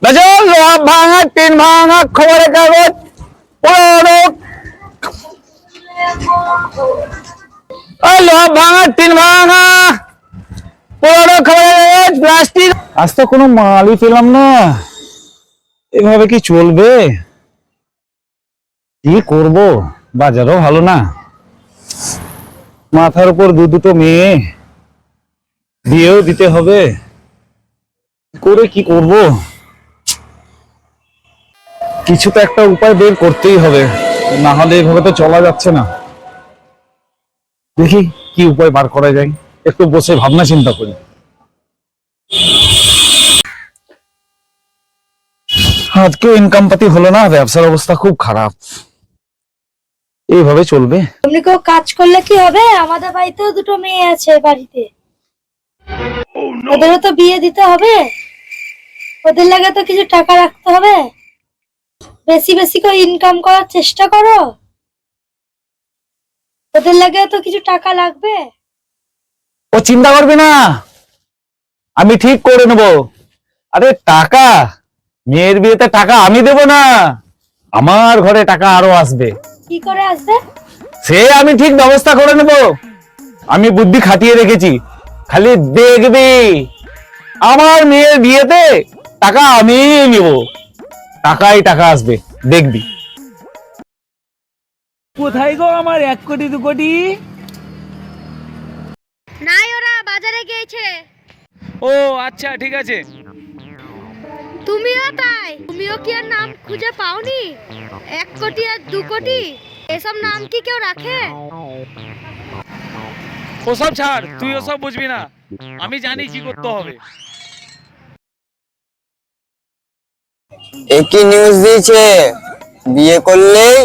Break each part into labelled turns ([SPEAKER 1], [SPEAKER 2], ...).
[SPEAKER 1] লোহা ভাঙা টিন ভাঙা খবরের কাগজ পুরোনো লোহা ভাঙা টিন ভাঙা পুরোনো খবরের কাগজ প্লাস্টিক। আজ তো কোনো মালই পেলাম না, এভাবে কি চলবে? কি করব, বাজারও ভালো না, মাথার উপর দুটো মেয়ে, বিয়েও দিতে হবে, করে কি করব? কিছু তো একটা উপায় বের করতেই হবে, না হলে এভাবে তো চলা যাচ্ছে না। দেখি কি উপায় বার করা যায়, একটু বসে ভাবনা চিন্তা করি। আজকে ইনকাম পাতি হলো না, ব্যবসার অবস্থা খুব খারাপ, এইভাবে চলবে?
[SPEAKER 2] তুমি কেউ কাজ করলে কি হবে? আমাদের বাড়িতেও দুটো মেয়ে আছে বাড়িতে, ওদেরও তো বিয়ে দিতে হবে, ওদের লাগে তো কিছু টাকা রাখতে হবে। বেশি বেশি করে ইনকাম করার চেষ্টা করো, ওদের লাগে তো কিছু টাকা লাগবে।
[SPEAKER 1] ও চিন্তা করবি না, আমি ঠিক করে নেব। আরে টাকা, মেয়ের বিয়েতে টাকা আমি দেব না, আমার ঘরে টাকা আরো আসবে।
[SPEAKER 2] কি করে আসবে?
[SPEAKER 1] সে আমি ঠিক ব্যবস্থা করে নেব, আমি বুদ্ধি খাটিয়ে রেখেছি, খালি দেখবি আমার মেয়ের বিয়েতে টাকা আমি নিব, টাকাই টাকা আসবে, দেখবি।
[SPEAKER 3] কোথায় গো আমার 1 কোটি 2 কোটি?
[SPEAKER 2] নাই, ওরা বাজারে গিয়েছে।
[SPEAKER 3] ও আচ্ছা, ঠিক আছে।
[SPEAKER 2] তুমিও তাই, তুমিও কি আর নাম খুঁজে পাওনি? 1 কোটি আর 2 কোটি এসব নাম কি কেউ রাখে?
[SPEAKER 3] ওসব ছাড়, তুই ওসব বুঝবি না, আমি জানি কি করতে হবে।
[SPEAKER 4] একই নিউজ দিয়েছে, বিয়ে করলেই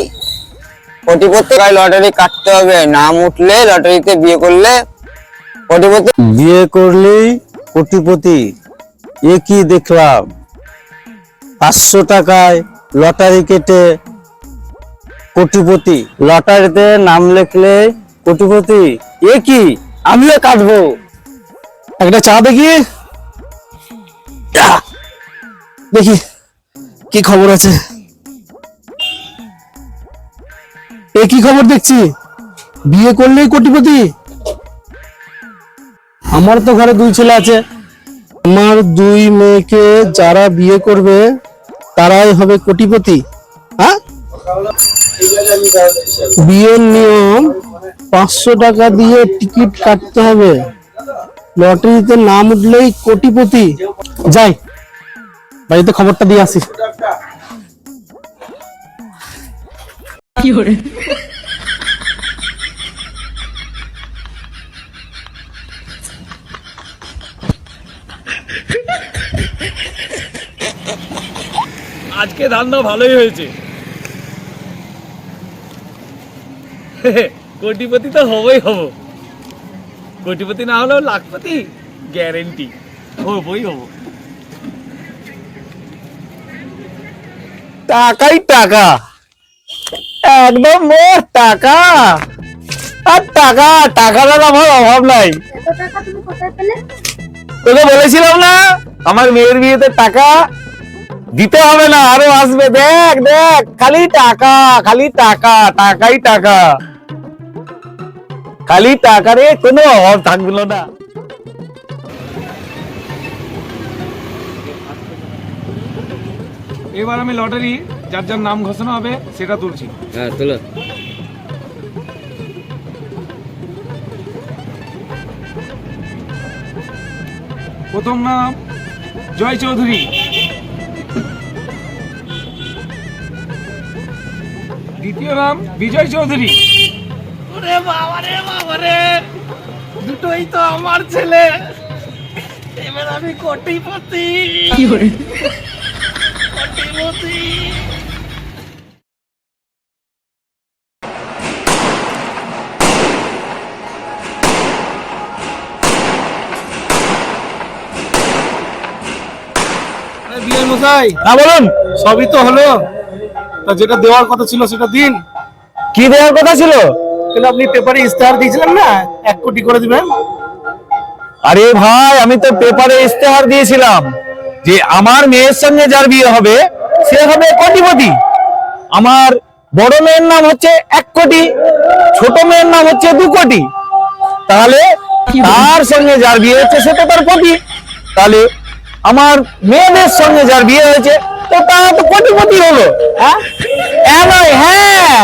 [SPEAKER 4] কোটিপতি, লটারি কাটতে হবে, নাম উঠলে লটারিতে, বিয়ে করলে কোটিপতি।
[SPEAKER 5] বিয়ে করলেই কোটিপতি, এ কি দেখলাম? 500 টাকায় লটারি কেটে কোটিপতি, লটারিতে নাম লিখলে কোটিপতি, এ কি? আমিও কাটবো।
[SPEAKER 1] একটা চা দেখি, দেখি কি খবর আছে। এ কি খবর দেখছি, বিয়ে করলেই কোটিপতি?
[SPEAKER 5] আমার তো ঘরে 2 ছেলে আছে, আমার 2 মেয়েকে যারা বিয়ে করবে তারাই হবে কোটিপতি। হ্যাঁ, বিয়ের নিয়ম 500 টাকা দিয়ে টিকিট কাটতে হবে, লটারিতে নাম উঠলেই কোটিপতি। যাই, বাড়িতে খবরটা দিয়ে আসি।
[SPEAKER 3] আজকে ধান্দা ভালোই হয়েছে, কোটিপতি তো হবই হব, কোটিপতি না হলেও লাখপতি গ্যারেন্টি হবই হব।
[SPEAKER 1] টাকাই টাকা, একদম মোর টাকা, আর টাকা, টাকার আমার অভাব নাই।
[SPEAKER 2] এত টাকা তুমি কোথায় পেলে?
[SPEAKER 1] তোকে বলেছিলাম না, আমার মেয়ের বিয়েতে টাকা দিতে হবে না, আরো আসবে। দেখ দেখ, খালি টাকা, খালি টাকা, টাকাই টাকা, খালি টাকা রে, কোনো অভাব থাকলো না।
[SPEAKER 3] এবার আমি লটারি যার যার নাম ঘোষণা হবে সেটা তুলছি।
[SPEAKER 4] হ্যাঁ তোলো।
[SPEAKER 3] প্রথম নাম জয় চৌধুরী, দ্বিতীয় নাম বিজয় চৌধুরী। ওরে বাবা রে বাবা রে, দুটোই তো আমার ছেলে, এবার আমি কোটিপতি। কোটিপতি।
[SPEAKER 5] বিয়ে মশাই,
[SPEAKER 1] হ্যাঁ বলুন।
[SPEAKER 5] সবই তো হলো, তা যেটা দেওয়ার কথা ছিল সেটা দিন।
[SPEAKER 1] কি দেওয়ার কথা ছিল?
[SPEAKER 5] কিন্তু আপনি পেপারে ইস্তেহার দিয়েছিলেন না 1 কোটি করে দিবেন।
[SPEAKER 1] আরে ভাই, আমি তো পেপারে ইস্তেহার দিয়েছিলাম যে আমার মেয়ের সঙ্গে যার বিয়ে হবে সে হবে কোটিপতি। আমার বড় মেয়ের নাম হচ্ছে 1 কোটি, ছোট মেয়ের নাম হচ্ছে 2 কোটি। তাহলে তার সঙ্গে যার বিয়ে হচ্ছে সে তো তার কোটি। তাহলে আমার মেয়েদের সঙ্গে যার বিয়ে হয়েছে তো তারা তো কোটিপতি হলো। হ্যাঁ, নয়, হ্যাঁ